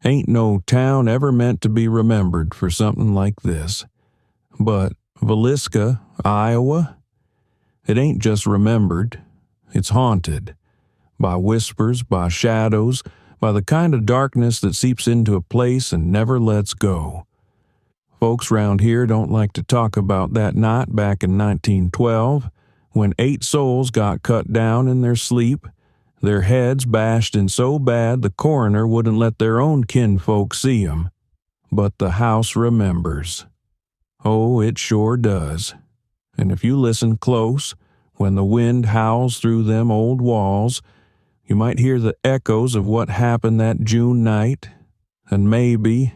Ain't no town ever meant to be remembered for something like this. But Villisca, Iowa? It ain't just remembered. It's haunted. By whispers, by shadows, by the kind of darkness that seeps into a place and never lets go. Folks round here don't like to talk about that night back in 1912, when 8 souls got cut down in their sleep, their heads bashed in so bad the coroner wouldn't let their own kinfolk see 'em. But the house remembers. Oh, it sure does. And if you listen close, when the wind howls through them old walls, you might hear the echoes of what happened that June night, and maybe,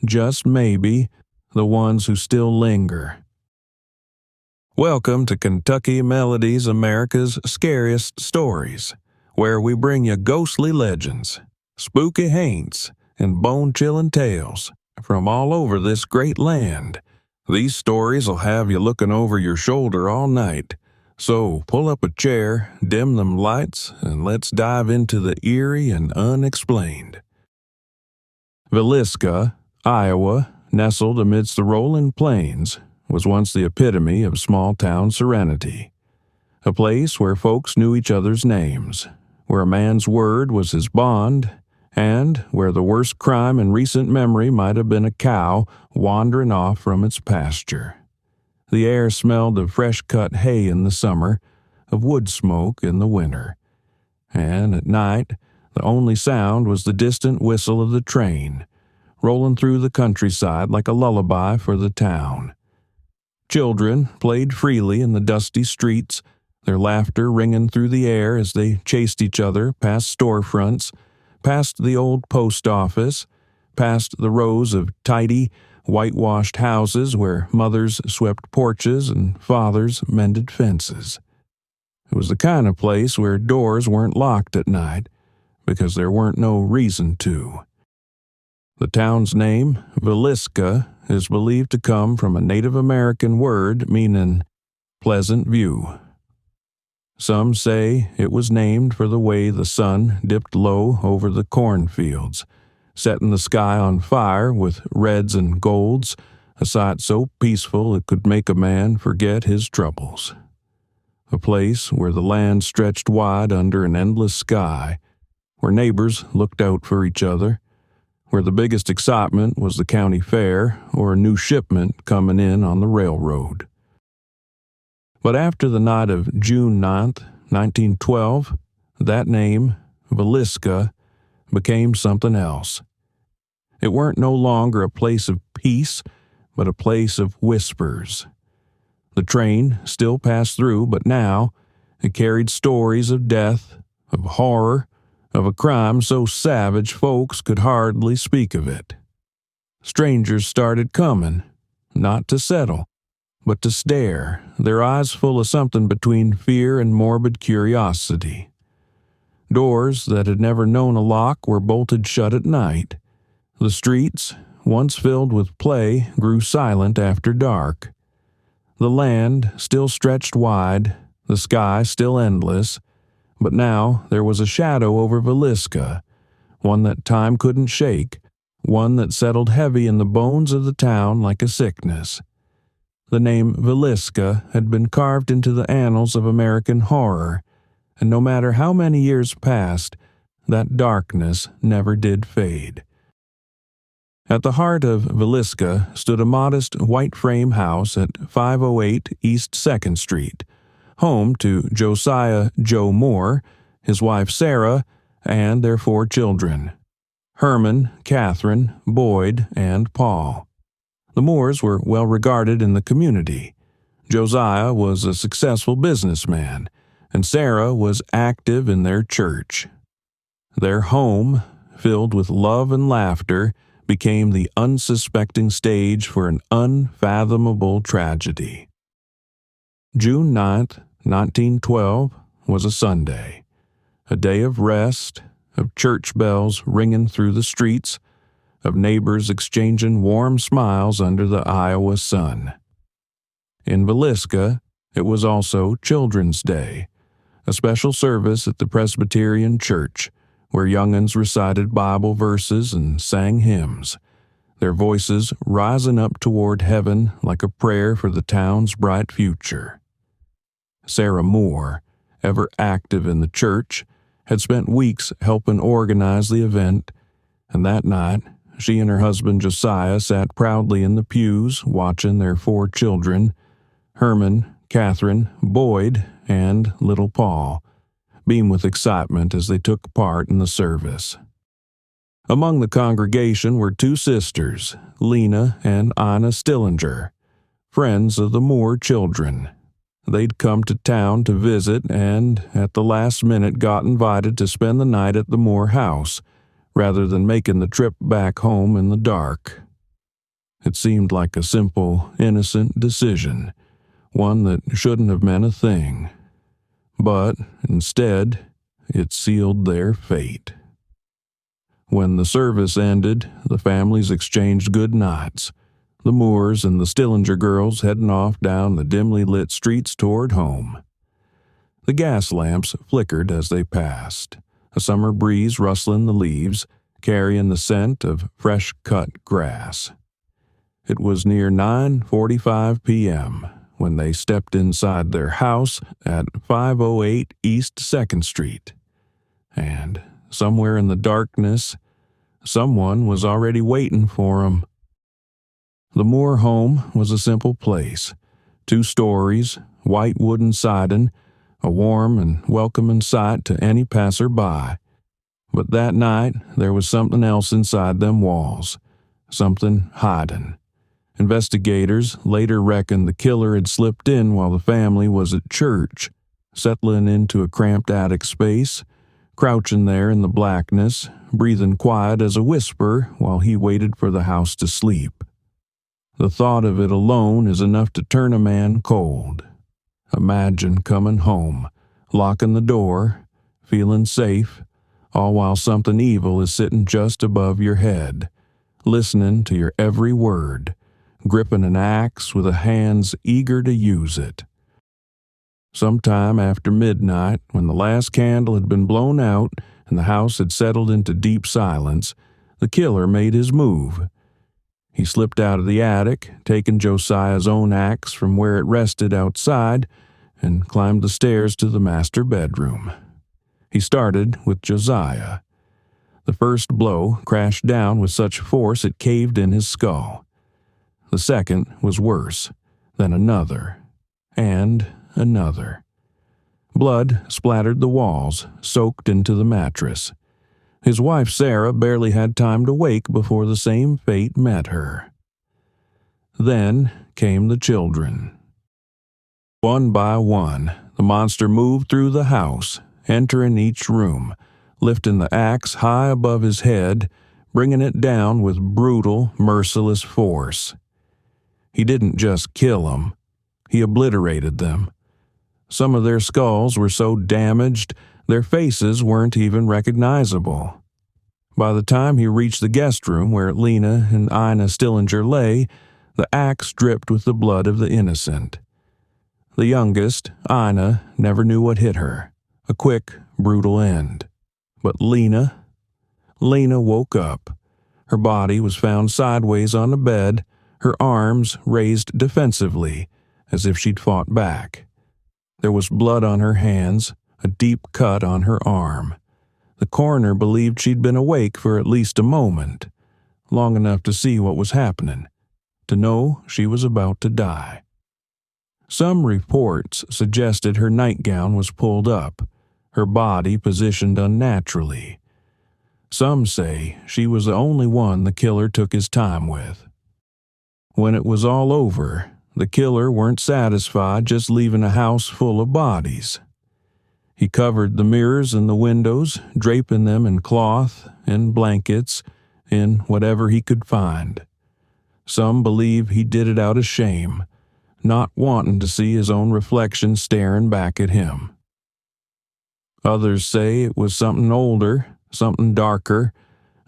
just maybe, the ones who still linger. Welcome to Kentucky Melodies, America's Scariest Stories, where we bring you ghostly legends, spooky haints, and bone-chilling tales from all over this great land. These stories will have you looking over your shoulder all night. So pull up a chair, dim them lights, and let's dive into the eerie and unexplained. Villisca, Iowa, nestled amidst the rolling plains, was once the epitome of small-town serenity. A place where folks knew each other's names, where a man's word was his bond, and where the worst crime in recent memory might have been a cow wandering off from its pasture. The air smelled of fresh-cut hay in the summer, of wood smoke in the winter, and at night the only sound was the distant whistle of the train, rolling through the countryside like a lullaby for the town. Children played freely in the dusty streets, their laughter ringing through the air as they chased each other past storefronts, past the old post office, past the rows of tidy, whitewashed houses where mothers swept porches and fathers mended fences. It was the kind of place where doors weren't locked at night, because there weren't no reason to. The town's name, Villisca, is believed to come from a Native American word meaning pleasant view. Some say it was named for the way the sun dipped low over the cornfields, setting the sky on fire with reds and golds, a sight so peaceful it could make a man forget his troubles. A place where the land stretched wide under an endless sky, where neighbors looked out for each other, where the biggest excitement was the county fair or a new shipment coming in on the railroad. But after the night of June 9th, 1912, that name, Villisca, became something else. It weren't no longer a place of peace, but a place of whispers. The train still passed through, but now it carried stories of death, of horror, of a crime so savage folks could hardly speak of it. Strangers started coming, not to settle, but to stare, their eyes full of something between fear and morbid curiosity. Doors that had never known a lock were bolted shut at night. The streets, once filled with play, grew silent after dark. The land still stretched wide, the sky still endless, but now there was a shadow over Villisca, one that time couldn't shake, one that settled heavy in the bones of the town like a sickness. The name Villisca had been carved into the annals of American horror, and no matter how many years passed, that darkness never did fade. At the heart of Villisca stood a modest white-frame house at 508 East 2nd Street, home to Josiah Joe Moore, his wife Sarah, and their 4 children, Herman, Catherine, Boyd, and Paul. The Moores were well regarded in the community. Josiah was a successful businessman, and Sarah was active in their church. Their home, filled with love and laughter, became the unsuspecting stage for an unfathomable tragedy. June 9th, 1912, was a Sunday, a day of rest, of church bells ringing through the streets, of neighbors exchanging warm smiles under the Iowa sun. In Villisca, it was also Children's Day, a special service at the Presbyterian Church, where young'uns recited Bible verses and sang hymns, their voices rising up toward heaven like a prayer for the town's bright future. Sarah Moore, ever active in the church, had spent weeks helping organize the event, and that night she and her husband Josiah sat proudly in the pews watching their 4 children, Herman, Catherine, Boyd, and little Paul, beam with excitement as they took part in the service. Among the congregation were 2 sisters, Lena and Ina Stillinger, friends of the Moore children. They'd come to town to visit and, at the last minute, got invited to spend the night at the Moore house, rather than making the trip back home in the dark. It seemed like a simple, innocent decision, one that shouldn't have meant a thing. But, instead, it sealed their fate. When the service ended, the families exchanged good nights, the Moores and the Stillinger girls heading off down the dimly lit streets toward home. The gas lamps flickered as they passed, a summer breeze rustling the leaves, carrying the scent of fresh-cut grass. It was near 9:45 p.m. when they stepped inside their house at 508 East 2nd Street. And somewhere in the darkness, someone was already waiting for them. The Moore home was a simple place, 2 stories, white wooden siding, a warm and welcoming sight to any passer-by. But that night there was something else inside them walls, something hiding. Investigators later reckoned the killer had slipped in while the family was at church, settling into a cramped attic space, crouching there in the blackness, breathing quiet as a whisper while he waited for the house to sleep. The thought of it alone is enough to turn a man cold. Imagine coming home, locking the door, feeling safe, all while something evil is sitting just above your head, listening to your every word, gripping an axe with hands eager to use it. Sometime after midnight, when the last candle had been blown out and the house had settled into deep silence, the killer made his move. He slipped out of the attic, taking Josiah's own axe from where it rested outside, and climbed the stairs to the master bedroom. He started with Josiah. The first blow crashed down with such force it caved in his skull. The second was worse, then another, and another. Blood splattered the walls, soaked into the mattress. His wife Sarah barely had time to wake before the same fate met her. Then came the children. One by one, the monster moved through the house, entering each room, lifting the axe high above his head, bringing it down with brutal, merciless force. He didn't just kill them, he obliterated them. Some of their skulls were so damaged, their faces weren't even recognizable. By the time he reached the guest room where Lena and Ina Stillinger lay, the axe dripped with the blood of the innocent. The youngest, Ina, never knew what hit her, a quick, brutal end. But Lena woke up. Her body was found sideways on the bed, her arms raised defensively, as if she'd fought back. There was blood on her hands, a deep cut on her arm. The coroner believed she'd been awake for at least a moment, long enough to see what was happening, to know she was about to die. Some reports suggested her nightgown was pulled up, her body positioned unnaturally. Some say she was the only one the killer took his time with. When it was all over, the killer weren't satisfied just leaving a house full of bodies. He covered the mirrors and the windows, draping them in cloth, in blankets, in whatever he could find. Some believe he did it out of shame, not wanting to see his own reflection staring back at him. Others say it was something older, something darker,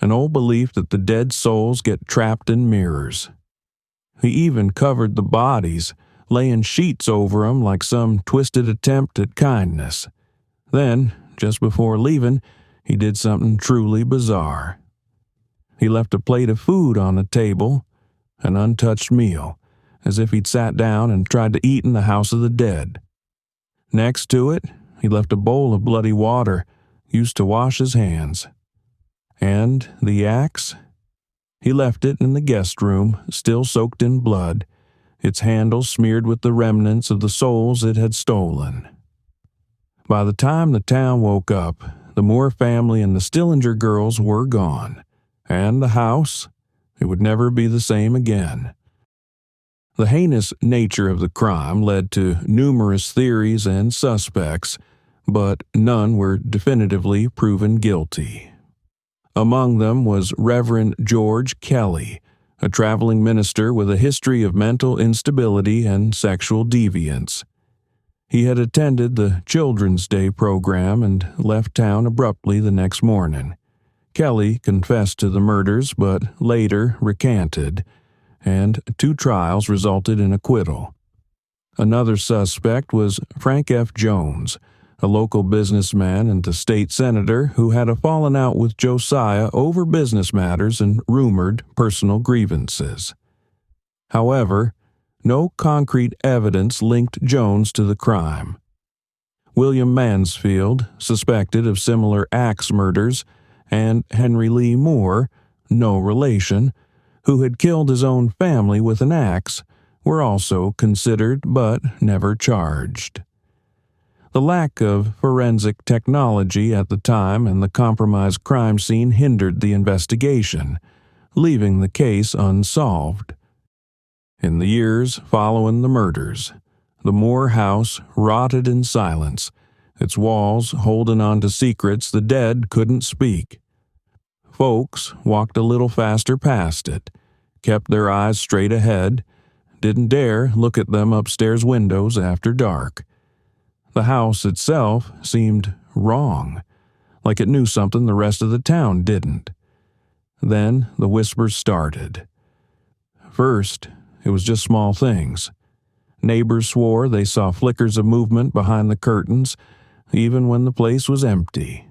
an old belief that the dead souls get trapped in mirrors. He even covered the bodies, laying sheets over them like some twisted attempt at kindness. Then, just before leaving, he did something truly bizarre. He left a plate of food on the table, an untouched meal, as if he'd sat down and tried to eat in the house of the dead. Next to it, he left a bowl of bloody water used to wash his hands. And the axe? He left it in the guest room, still soaked in blood, its handle smeared with the remnants of the souls it had stolen. By the time the town woke up, the Moore family and the Stillinger girls were gone, and the house, it would never be the same again. The heinous nature of the crime led to numerous theories and suspects, but none were definitively proven guilty. Among them was Reverend George Kelly, a traveling minister with a history of mental instability and sexual deviance. He had attended the Children's Day program and left town abruptly the next morning. Kelly confessed to the murders but later recanted, and 2 trials resulted in acquittal. Another suspect was Frank F. Jones, a local businessman and a state senator who had a falling out with Josiah over business matters and rumored personal grievances. However, no concrete evidence linked Jones to the crime. William Mansfield, suspected of similar axe murders, and Henry Lee Moore, no relation, who had killed his own family with an axe, were also considered but never charged. The lack of forensic technology at the time and the compromised crime scene hindered the investigation, leaving the case unsolved. In the years following the murders, the Moore house rotted in silence, its walls holding on to secrets the dead couldn't speak. Folks walked a little faster past it, kept their eyes straight ahead, didn't dare look at them upstairs windows after dark. The house itself seemed wrong, like it knew something the rest of the town didn't. Then the whispers started. First, it was just small things. Neighbors swore they saw flickers of movement behind the curtains, even when the place was empty.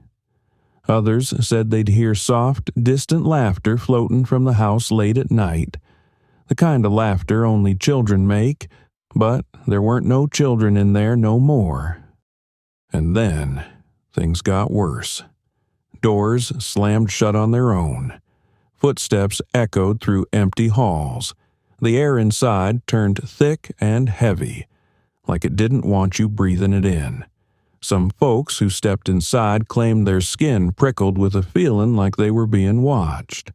Others said they'd hear soft, distant laughter floating from the house late at night, the kind of laughter only children make, but there weren't no children in there no more. And then things got worse. Doors slammed shut on their own. Footsteps echoed through empty halls. The air inside turned thick and heavy, like it didn't want you breathing it in. Some folks who stepped inside claimed their skin prickled with a feeling like they were being watched.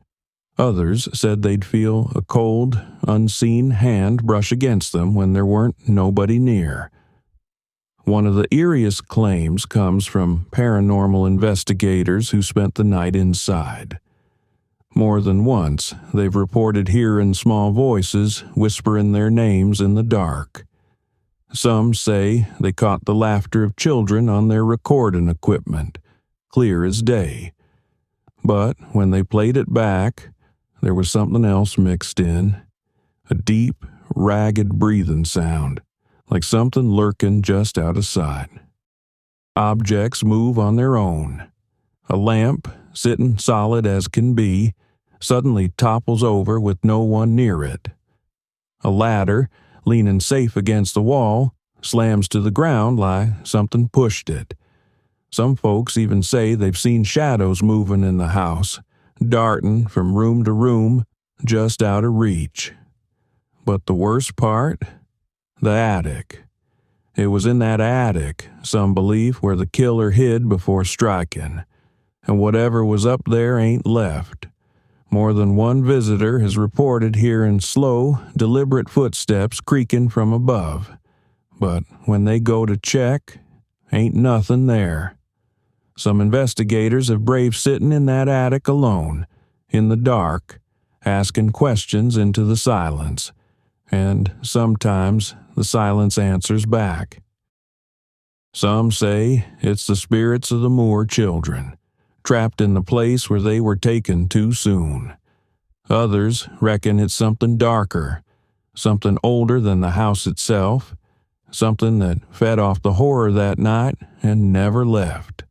Others said they'd feel a cold, unseen hand brush against them when there weren't nobody near. One of the eeriest claims comes from paranormal investigators who spent the night inside. More than once, they've reported hearing small voices whispering their names in the dark. Some say they caught the laughter of children on their recording equipment, clear as day. But when they played it back, there was something else mixed in, a deep, ragged breathing sound, like something lurking just out of sight. Objects move on their own. A lamp, sitting solid as can be, suddenly topples over with no one near it. A ladder, leaning safe against the wall, slams to the ground like something pushed it. Some folks even say they've seen shadows moving in the house, darting from room to room, just out of reach. But the worst part? The attic. It was in that attic, some believe, where the killer hid before striking. And whatever was up there ain't left. More than one visitor has reported hearing slow, deliberate footsteps creaking from above. But when they go to check, ain't nothing there. Some investigators have braved sitting in that attic alone, in the dark, asking questions into the silence. And sometimes the silence answers back. Some say it's the spirits of the Moore children, trapped in the place where they were taken too soon. Others reckon it's something darker, something older than the house itself, something that fed off the horror that night and never left.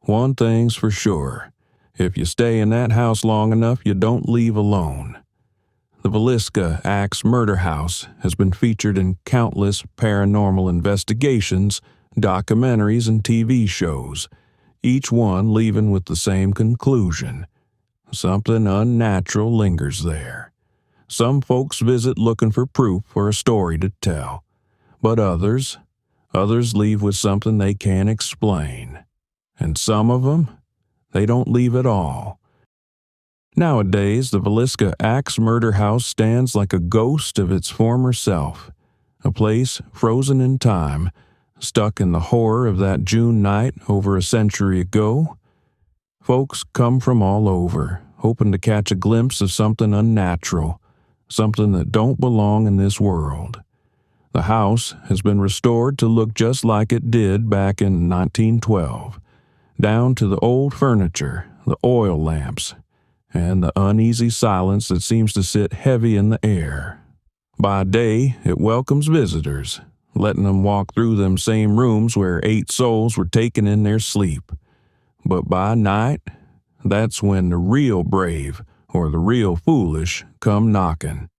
One thing's for sure. If you stay in that house long enough, you don't leave alone. The Villisca Axe Murder House has been featured in countless paranormal investigations, documentaries, and TV shows, each one leaving with the same conclusion. Something unnatural lingers there. Some folks visit looking for proof or a story to tell, but others leave with something they can't explain. And some of them, they don't leave at all. Nowadays, the Villisca Axe Murder House stands like a ghost of its former self, a place frozen in time, stuck in the horror of that June night over a century ago. Folks come from all over, hoping to catch a glimpse of something unnatural, something that don't belong in this world. The house has been restored to look just like it did back in 1912, down to the old furniture, the oil lamps, and the uneasy silence that seems to sit heavy in the air. By day, it welcomes visitors, letting them walk through them same rooms where 8 souls were taken in their sleep. But by night, that's when the real brave or the real foolish come knocking.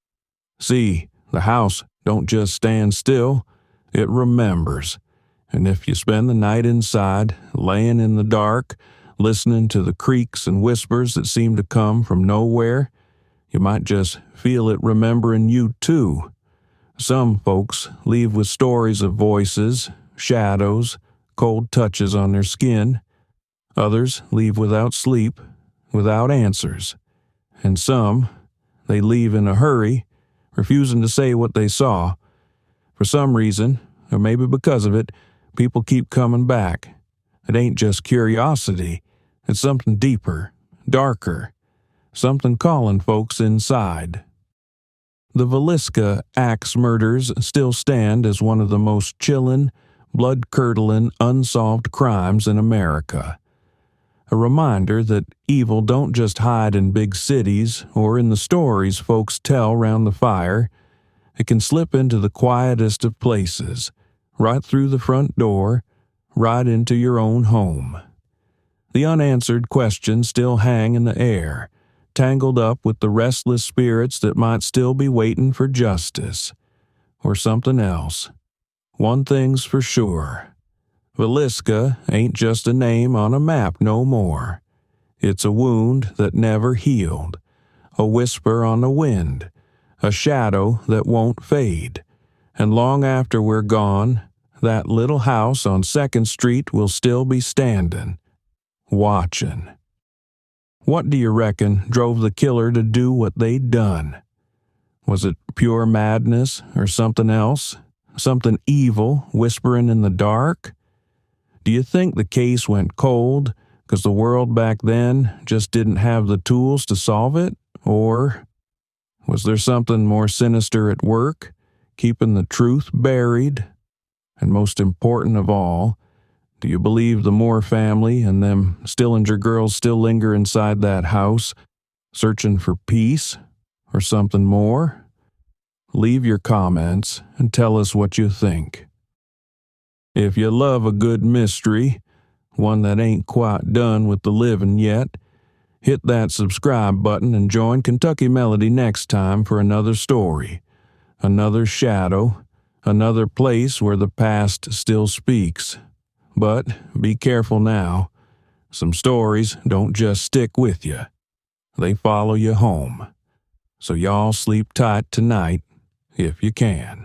See, the house don't just stand still, it remembers. And if you spend the night inside, laying in the dark, listening to the creaks and whispers that seem to come from nowhere, you might just feel it remembering you too. Some folks leave with stories of voices, shadows, cold touches on their skin. Others leave without sleep, without answers. And some, they leave in a hurry, refusing to say what they saw. For some reason, or maybe because of it, people keep coming back. It ain't just curiosity. It's something deeper, darker, something calling folks inside. The Villisca Axe murders still stand as one of the most chilling, blood-curdling, unsolved crimes in America. A reminder that evil don't just hide in big cities or in the stories folks tell round the fire. It can slip into the quietest of places, right through the front door, right into your own home. The unanswered questions still hang in the air, tangled up with the restless spirits that might still be waiting for justice, or something else. One thing's for sure. Villisca ain't just a name on a map no more. It's a wound that never healed, a whisper on the wind, a shadow that won't fade. And long after we're gone, that little house on 2nd Street will still be standing, watching. What do you reckon drove the killer to do what they'd done? Was it pure madness or something else? Something evil whispering in the dark? Do you think the case went cold because the world back then just didn't have the tools to solve it? Or was there something more sinister at work, keeping the truth buried? And most important of all, do you believe the Moore family and them Stillinger girls still linger inside that house, searching for peace or something more? Leave your comments and tell us what you think. If you love a good mystery, one that ain't quite done with the living yet, hit that subscribe button and join Kentucky Melody next time for another story, another shadow, another place where the past still speaks. But be careful now. Some stories don't just stick with you. They follow you home. So y'all sleep tight tonight, if you can.